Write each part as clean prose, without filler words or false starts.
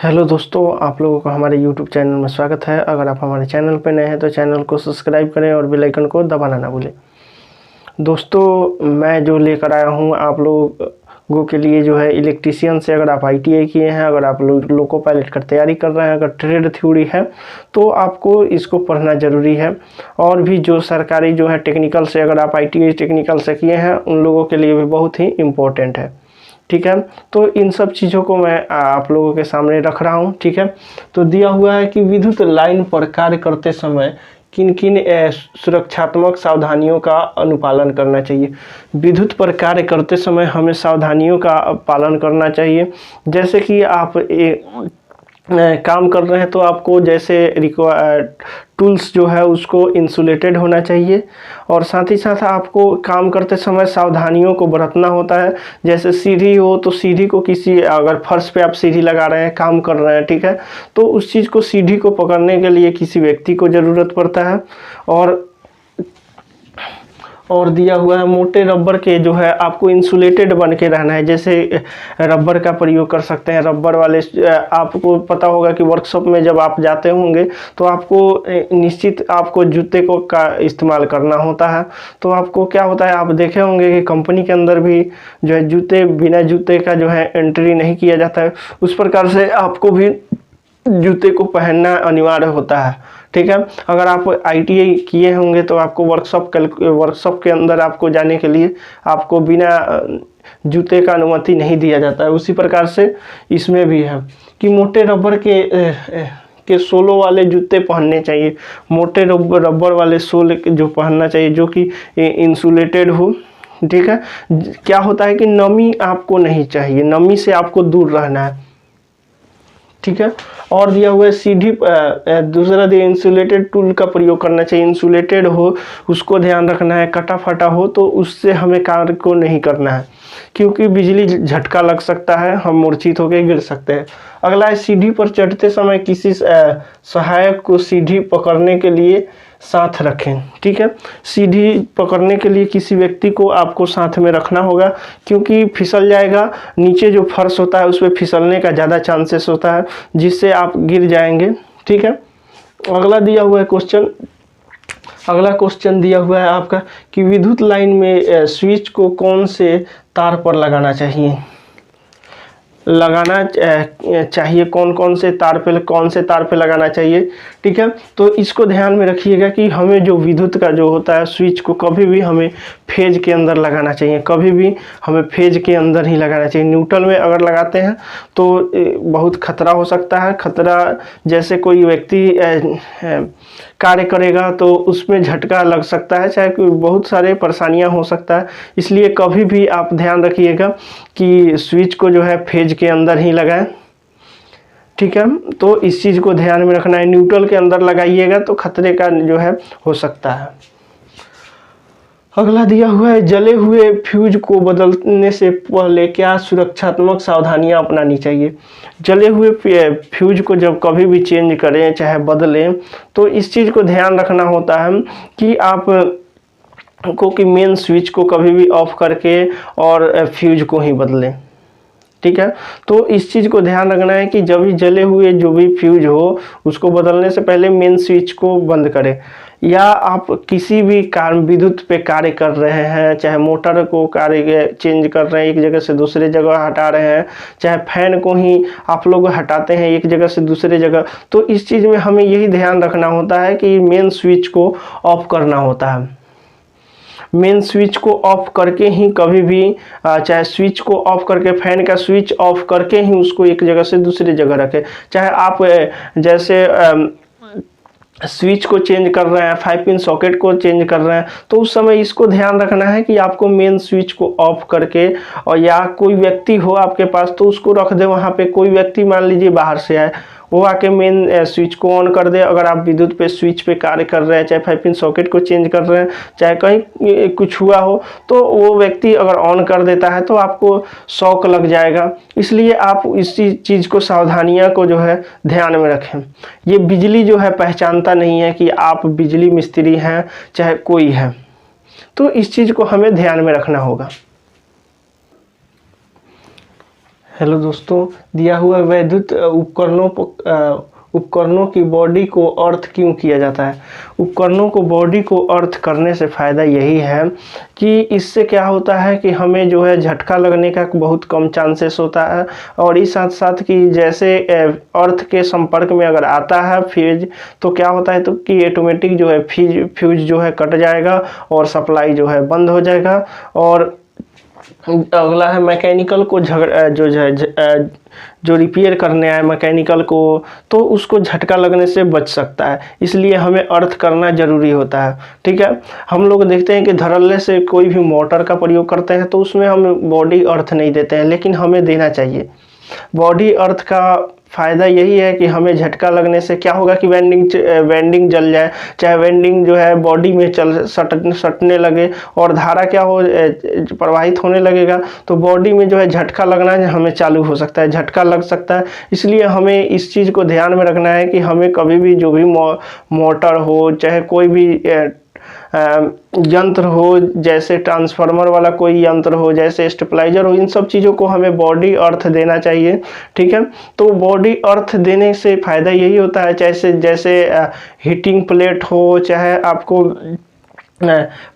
Hello दोस्तों, आप लोगों का हमारे यूट्यूब चैनल में स्वागत है। अगर आप हमारे चैनल पर नए हैं तो चैनल को सब्सक्राइब करें और बेल आइकन को दबाना ना भूलें। दोस्तों, मैं जो लेकर आया हूँ आप लोगों के लिए जो है इलेक्ट्रीशियन से, अगर आप आईटीआई किए हैं, अगर आप लोको पायलट का तैयारी कर रहे हैं, अगर ट्रेड थ्योरी है तो आपको इसको पढ़ना ज़रूरी है। और भी जो सरकारी जो है टेक्निकल से, अगर आप आईटीआई टेक्निकल से किए हैं उन लोगों के लिए भी बहुत ही इम्पोर्टेंट है। ठीक है, तो इन सब चीज़ों को मैं आप लोगों के सामने रख रहा हूँ। ठीक है, तो दिया हुआ है कि विद्युत लाइन पर कार्य करते समय किन किन सुरक्षात्मक सावधानियों का अनुपालन करना चाहिए। विद्युत पर कार्य करते समय हमें सावधानियों का पालन करना चाहिए। जैसे कि आप काम कर रहे हैं तो आपको जैसे टूल्स जो है उसको इंसुलेटेड होना चाहिए, और साथ ही साथ आपको काम करते समय सावधानियों को बरतना होता है। जैसे सीढ़ी हो तो सीढ़ी को किसी, अगर फर्श पे आप सीढ़ी लगा रहे हैं, काम कर रहे हैं, ठीक है, तो उस चीज़ को, सीढ़ी को पकड़ने के लिए किसी व्यक्ति को ज़रूरत पड़ता है। और दिया हुआ है मोटे रबर के जो है आपको इंसुलेटेड बन के रहना है। जैसे रबर का प्रयोग कर सकते हैं, रबर वाले, आपको पता होगा कि वर्कशॉप में जब आप जाते होंगे तो आपको निश्चित आपको जूते को का इस्तेमाल करना होता है। तो आपको क्या होता है, आप देखे होंगे कि कंपनी के अंदर भी जो है जूते, बिना जूते का जो है एंट्री नहीं किया जाता है। उस प्रकार से आपको भी जूते को पहनना अनिवार्य होता है। ठीक है, अगर आप आईटीआई किए होंगे तो आपको वर्कशॉप के अंदर आपको जाने के लिए आपको बिना जूते का अनुमति नहीं दिया जाता है। उसी प्रकार से इसमें भी है कि मोटे रबर के सोलों वाले जूते पहनने चाहिए। मोटे रबर वाले सोल जो पहनना चाहिए जो कि इंसुलेटेड हो। ठीक है, क्या होता है कि नमी आपको नहीं चाहिए, नमी से आपको दूर रहना है। ठीक है, और दिया हुआ है सीढ़ी, दूसरा दिया इंसुलेटेड टूल का प्रयोग करना चाहिए। इंसुलेटेड हो उसको ध्यान रखना है, कटा फटा हो तो उससे हमें कार्य को नहीं करना है, क्योंकि बिजली झटका लग सकता है, हम मूर्छित होकर गिर सकते हैं। अगला है सीढ़ी पर चढ़ते समय किसी सहायक को सीढ़ी पकड़ने के लिए साथ रखें। ठीक है, सीढ़ी पकड़ने के लिए किसी व्यक्ति को आपको साथ में रखना होगा, क्योंकि फिसल जाएगा। नीचे जो फर्श होता है उस पर फिसलने का ज़्यादा चांसेस होता है, जिससे आप गिर जाएंगे। ठीक है, अगला दिया हुआ है क्वेश्चन, अगला क्वेश्चन दिया हुआ है आपका कि विद्युत लाइन में स्विच को कौन से तार पर लगाना चाहिए, कौन से तार पे लगाना चाहिए। ठीक है, तो इसको ध्यान में रखिएगा कि हमें जो विद्युत का जो होता है स्विच को कभी भी हमें फेज के अंदर लगाना चाहिए, कभी भी हमें फेज के अंदर ही लगाना चाहिए। न्यूट्रल में अगर लगाते हैं तो बहुत खतरा हो सकता है। खतरा जैसे कोई व्यक्ति कार्य करेगा तो उसमें झटका लग सकता है, चाहे कोई बहुत सारे परेशानियां हो सकता है। इसलिए कभी भी आप ध्यान रखिएगा कि स्विच को जो है फेज के अंदर ही लगाएं। ठीक है, तो इस चीज़ को ध्यान में रखना है। न्यूट्रल के अंदर लगाइएगा तो खतरे का जो है हो सकता है। अगला दिया हुआ है जले हुए फ्यूज को बदलने से पहले क्या सुरक्षात्मक सावधानियां अपनानी चाहिए। जले हुए फ्यूज को जब कभी भी चेंज करें चाहे बदलें तो इस चीज़ को ध्यान रखना होता है कि आप कि मेन स्विच को कभी भी ऑफ करके और फ्यूज को ही बदलें। ठीक है, तो इस चीज़ को ध्यान रखना है कि जब भी जले हुए जो भी फ्यूज हो उसको बदलने से पहले मेन स्विच को बंद करें। या आप किसी भी विद्युत पे कार्य कर रहे हैं, चाहे मोटर को कार्य चेंज कर रहे हैं, एक जगह से दूसरे जगह हटा रहे हैं, चाहे फैन को ही आप लोग हटाते हैं एक जगह से दूसरे जगह, तो इस चीज़ में हमें यही ध्यान रखना होता है कि मेन स्विच को ऑफ करना होता है। मेन स्विच को ऑफ करके ही कभी भी, चाहे स्विच को ऑफ करके, फैन का स्विच ऑफ करके ही उसको एक जगह से दूसरी जगह रखें। चाहे आप जैसे स्विच को चेंज कर रहे हैं, 5 पिन सॉकेट को चेंज कर रहे हैं, तो उस समय इसको ध्यान रखना है कि आपको मेन स्विच को ऑफ करके, और या कोई व्यक्ति हो आपके पास तो उसको रख दे वहाँ पे। कोई व्यक्ति मान लीजिए बाहर से आए, वो आके मेन स्विच को ऑन कर दे। अगर आप विद्युत पे स्विच पे कार्य कर रहे हैं, चाहे 5 पिन सॉकेट को चेंज कर रहे हैं, चाहे कहीं कुछ हुआ हो, तो वो व्यक्ति अगर ऑन कर देता है तो आपको शॉक लग जाएगा। इसलिए आप इस चीज़ को, सावधानियां को जो है ध्यान में रखें। ये बिजली जो है पहचानता नहीं है कि आप बिजली मिस्त्री हैं चाहे कोई है, तो इस चीज़ को हमें ध्यान में रखना होगा। हेलो दोस्तों, दिया हुआ वैद्युत उपकरणों की बॉडी को अर्थ क्यों किया जाता है। उपकरणों को बॉडी को अर्थ करने से फ़ायदा यही है कि इससे क्या होता है कि हमें जो है झटका लगने का बहुत कम चांसेस होता है, और इस साथ साथ कि जैसे अर्थ के संपर्क में अगर आता है फ्यूज, तो क्या होता है तो कि ऑटोमेटिक जो है फ्यूज जो है कट जाएगा और सप्लाई जो है बंद हो जाएगा। और अगला है मैकेनिकल को जो रिपेयर करने आए मैकेनिकल को, तो उसको झटका लगने से बच सकता है, इसलिए हमें अर्थ करना ज़रूरी होता है। ठीक है, हम लोग देखते हैं कि धड़ल्ले से कोई भी मोटर का प्रयोग करते हैं तो उसमें हम बॉडी अर्थ नहीं देते हैं, लेकिन हमें देना चाहिए। बॉडी अर्थ का फ़ायदा यही है कि हमें झटका लगने से क्या होगा कि वेंडिंग जल जाए, चाहे वेंडिंग जो है बॉडी में सटने लगे और धारा क्या हो प्रवाहित होने लगेगा, तो बॉडी में जो है झटका लगना हमें चालू हो सकता है, झटका लग सकता है। इसलिए हमें इस चीज़ को ध्यान में रखना है कि हमें कभी भी जो भी मोटर हो, चाहे कोई भी यंत्र हो, जैसे ट्रांसफार्मर वाला कोई यंत्र हो, जैसे स्टेबलाइजर हो, इन सब चीज़ों को हमें बॉडी अर्थ देना चाहिए। ठीक है, तो बॉडी अर्थ देने से फ़ायदा यही होता है, जैसे हीटिंग प्लेट हो, चाहे आपको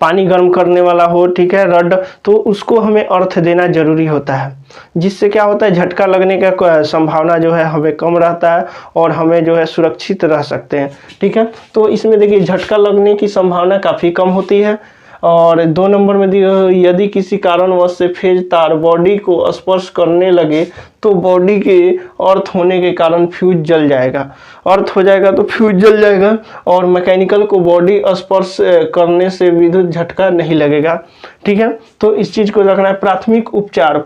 पानी गर्म करने वाला हो, ठीक है, रड, तो उसको हमें अर्थ देना जरूरी होता है, जिससे क्या होता है झटका लगने का संभावना जो है हमें कम रहता है और हमें जो है सुरक्षित रह सकते हैं। ठीक है, तो इसमें देखिए झटका लगने की संभावना काफ़ी कम होती है। और 2 नंबर में दिया यदि किसी कारणवश से फेज तार बॉडी को स्पर्श करने लगे तो बॉडी के अर्थ होने के कारण फ्यूज जल जाएगा, अर्थ हो जाएगा तो फ्यूज जल जाएगा, और मैकेनिकल को बॉडी स्पर्श करने से विद्युत झटका नहीं लगेगा। ठीक है, तो इस चीज़ को रखना है। प्राथमिक उपचार,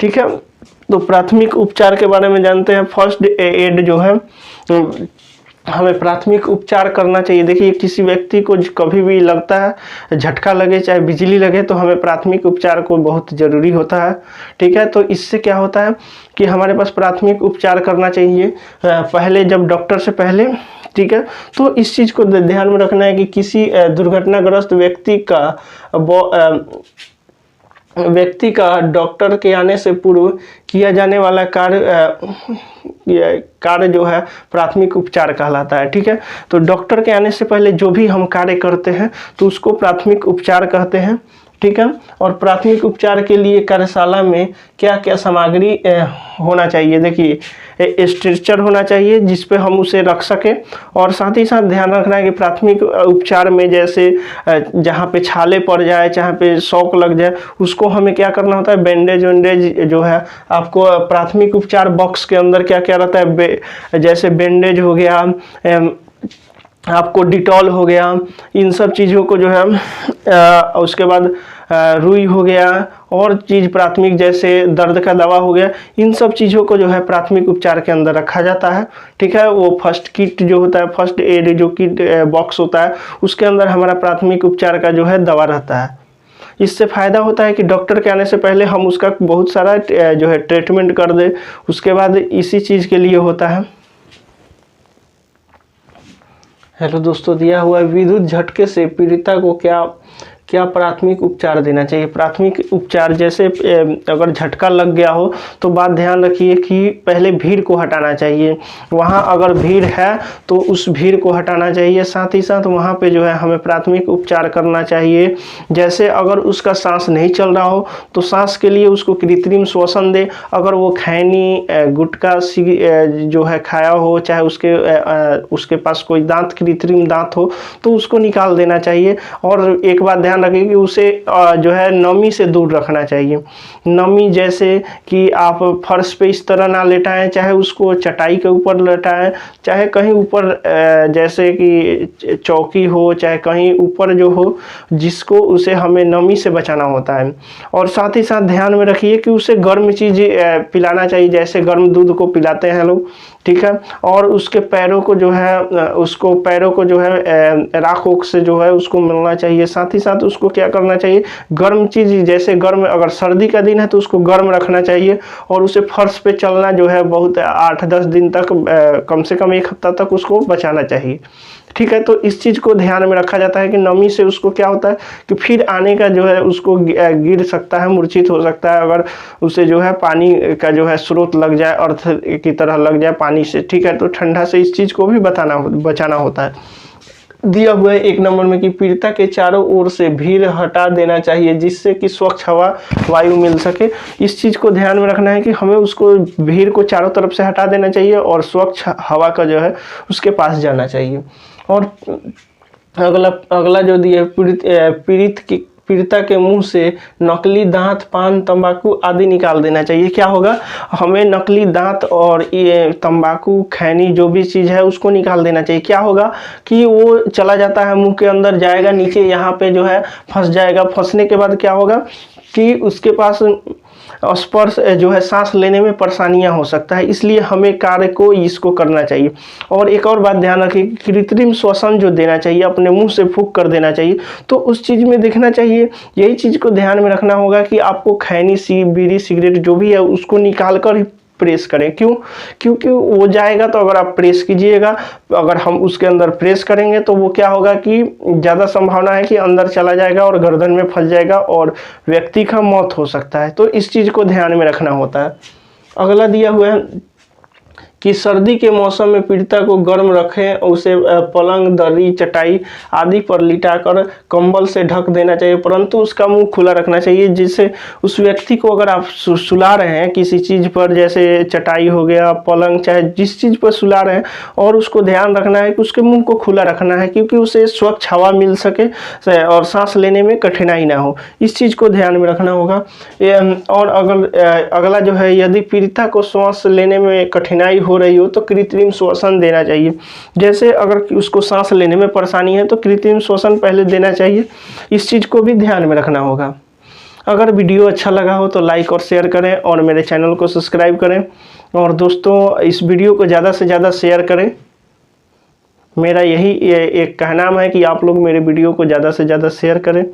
ठीक है, तो प्राथमिक उपचार के बारे में जानते हैं। फर्स्ट एड जो है हमें प्राथमिक उपचार करना चाहिए। देखिए किसी व्यक्ति को कभी भी लगता है झटका लगे, चाहे बिजली लगे, तो हमें प्राथमिक उपचार को बहुत ज़रूरी होता है। ठीक है, तो इससे क्या होता है कि हमारे पास प्राथमिक उपचार करना चाहिए पहले, जब डॉक्टर से पहले। ठीक है, तो इस चीज़ को ध्यान में रखना है कि किसी दुर्घटनाग्रस्त व्यक्ति का डॉक्टर के आने से पूर्व किया जाने वाला कार्य जो है प्राथमिक उपचार कहलाता है। ठीक है, तो डॉक्टर के आने से पहले जो भी हम कार्य करते हैं तो उसको प्राथमिक उपचार कहते हैं। ठीक है, और प्राथमिक उपचार के लिए कार्यशाला में क्या क्या सामग्री होना चाहिए। देखिए स्ट्रेचर होना चाहिए जिस पे हम उसे रख सकें, और साथ ही साथ ध्यान रखना है कि प्राथमिक उपचार में जैसे जहाँ पे छाले पड़ जाए, जहाँ पे शॉक लग जाए, उसको हमें क्या करना होता है, बैंडेज जो है आपको प्राथमिक उपचार बॉक्स के अंदर क्या क्या रहता है, जैसे बैंडेज हो गया, आपको डिटॉल हो गया, इन सब चीज़ों को जो है उसके बाद रुई हो गया, और चीज़ प्राथमिक जैसे दर्द का दवा हो गया, इन सब चीज़ों को जो है प्राथमिक उपचार के अंदर रखा जाता है। ठीक है, वो फर्स्ट किट जो होता है, फर्स्ट एड जो किट बॉक्स होता है, उसके अंदर हमारा प्राथमिक उपचार का जो है दवा रहता है। इससे फ़ायदा होता है कि डॉक्टर के आने से पहले हम उसका बहुत सारा जो है ट्रीटमेंट कर दे, उसके बाद इसी चीज़ के लिए होता है। हेलो दोस्तों, दिया हुआ विद्युत झटके से पीड़िता को क्या प्राथमिक उपचार देना चाहिए। प्राथमिक उपचार जैसे अगर झटका लग गया हो तो बात ध्यान रखिए कि पहले भीड़ को हटाना चाहिए। वहाँ अगर भीड़ है तो उस भीड़ को हटाना चाहिए। साथ ही साथ वहाँ पे जो है हमें प्राथमिक उपचार करना चाहिए। जैसे अगर उसका सांस नहीं चल रहा हो तो सांस के लिए उसको कृत्रिम श्वसन दे। अगर वो खैनी गुटखा जो है खाया हो, चाहे उसके पास कोई दांत कृत्रिम दांत हो, तो उसको निकाल देना चाहिए। और एक बात ध्यान रखिए कि उसे जो है नमी से दूर रखना चाहिए। नमी जैसे कि आप फर्श पे इस तरह ना लेटाएं, चाहे उसको चटाई के ऊपर लेटाएं, चाहे कहीं ऊपर जैसे कि चौकी हो, चाहे कहीं ऊपर जो हो, जिसको उसे हमें नमी से बचाना होता है। और साथ ही साथ ध्यान में रखिए कि उसे गर्म चीज़ पिलाना चाहिए, जैसे गर्म दूध को पिलाते हैं लोग। ठीक है, और उसके पैरों को जो है राख ओख से जो है उसको मिलना चाहिए। साथ ही साथ उसको क्या करना चाहिए, गर्म चीज़, जैसे गर्म, अगर सर्दी का दिन है तो उसको गर्म रखना चाहिए और उसे फर्श पे चलना जो है बहुत 8-10 दिन तक, कम से कम 1 हफ्ता तक उसको बचाना चाहिए। ठीक है, तो इस चीज़ को ध्यान में रखा जाता है कि नमी से उसको क्या होता है कि फिर आने का जो है उसको गिर सकता है, मूर्छित हो सकता है अगर उसे जो है पानी का जो है स्रोत लग जाए, अर्थ की तरह लग जाए पानी से। ठीक है, तो ठंडा से इस चीज़ को भी बचाना होता है। दिया हुआ है 1 नंबर में कि पीड़िता के चारों ओर से भीड़ हटा देना चाहिए जिससे कि स्वच्छ हवा वायु मिल सके। इस चीज़ को ध्यान में रखना है कि हमें उसको भीड़ को चारों तरफ से हटा देना चाहिए और स्वच्छ हवा का जो है उसके पास जाना चाहिए। और अगला जो दिया पीड़िता के मुंह से नकली दांत, पान, तंबाकू आदि निकाल देना चाहिए। क्या होगा, हमें नकली दांत और ये तंबाकू, खैनी जो भी चीज़ है उसको निकाल देना चाहिए। क्या होगा कि वो चला जाता है मुंह के अंदर, जाएगा नीचे, यहाँ पे जो है फंस जाएगा। फंसने के बाद क्या होगा कि उसके पास स्पर्श जो है सांस लेने में परेशानियां हो सकता है, इसलिए हमें कार्य को इसको करना चाहिए। और एक और बात ध्यान रखिए, कृत्रिम श्वसन जो देना चाहिए, अपने मुंह से फूंक कर देना चाहिए, तो उस चीज़ में देखना चाहिए, यही चीज़ को ध्यान में रखना होगा कि आपको खैनी, बीड़ी, सिगरेट जो भी है उसको निकाल कर ही प्रेस करें। क्यों? क्योंकि वो जाएगा तो अगर आप प्रेस कीजिएगा, अगर हम उसके अंदर प्रेस करेंगे तो वो क्या होगा कि ज़्यादा संभावना है कि अंदर चला जाएगा और गर्दन में फंस जाएगा और व्यक्ति का मौत हो सकता है। तो इस चीज़ को ध्यान में रखना होता है। अगला दिया हुआ है कि सर्दी के मौसम में पीड़िता को गर्म रखें और उसे पलंग, दर्री, चटाई आदि पर लिटाकर कंबल से ढक देना चाहिए, परंतु उसका मुंह खुला रखना चाहिए, जिससे उस व्यक्ति को अगर आप सुला रहे हैं किसी चीज़ पर, जैसे चटाई हो गया, पलंग, चाहे जिस चीज़ पर सुला रहे हैं, और उसको ध्यान रखना है कि उसके मुंह को खुला रखना है क्योंकि उसे स्वच्छ हवा मिल सके और सांस लेने में कठिनाई ना हो। इस चीज़ को ध्यान में रखना होगा। और अगला जो है, यदि पीड़िता को सांस लेने में कठिनाई हो रही हो तो कृत्रिम श्वसन देना चाहिए। जैसे अगर उसको सांस लेने में परेशानी है तो कृत्रिम श्वसन पहले देना चाहिए। इस चीज़ को भी ध्यान में रखना होगा। अगर वीडियो अच्छा लगा हो तो लाइक और शेयर करें और मेरे चैनल को सब्सक्राइब करें। और दोस्तों, इस वीडियो को ज़्यादा से ज़्यादा शेयर करें। मेरा यही एक कहना है कि आप लोग मेरे वीडियो को ज़्यादा से ज़्यादा शेयर करें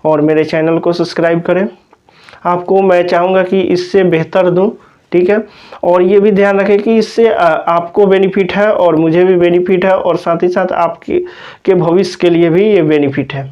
और मेरे चैनल को सब्सक्राइब करें। आपको मैं चाहूँगा कि इससे बेहतर दूँ, ठीक है। और ये भी ध्यान रखें कि इससे आपको बेनिफिट है और मुझे भी बेनिफिट है और साथ ही साथ आपके भविष्य के लिए भी ये बेनिफिट है।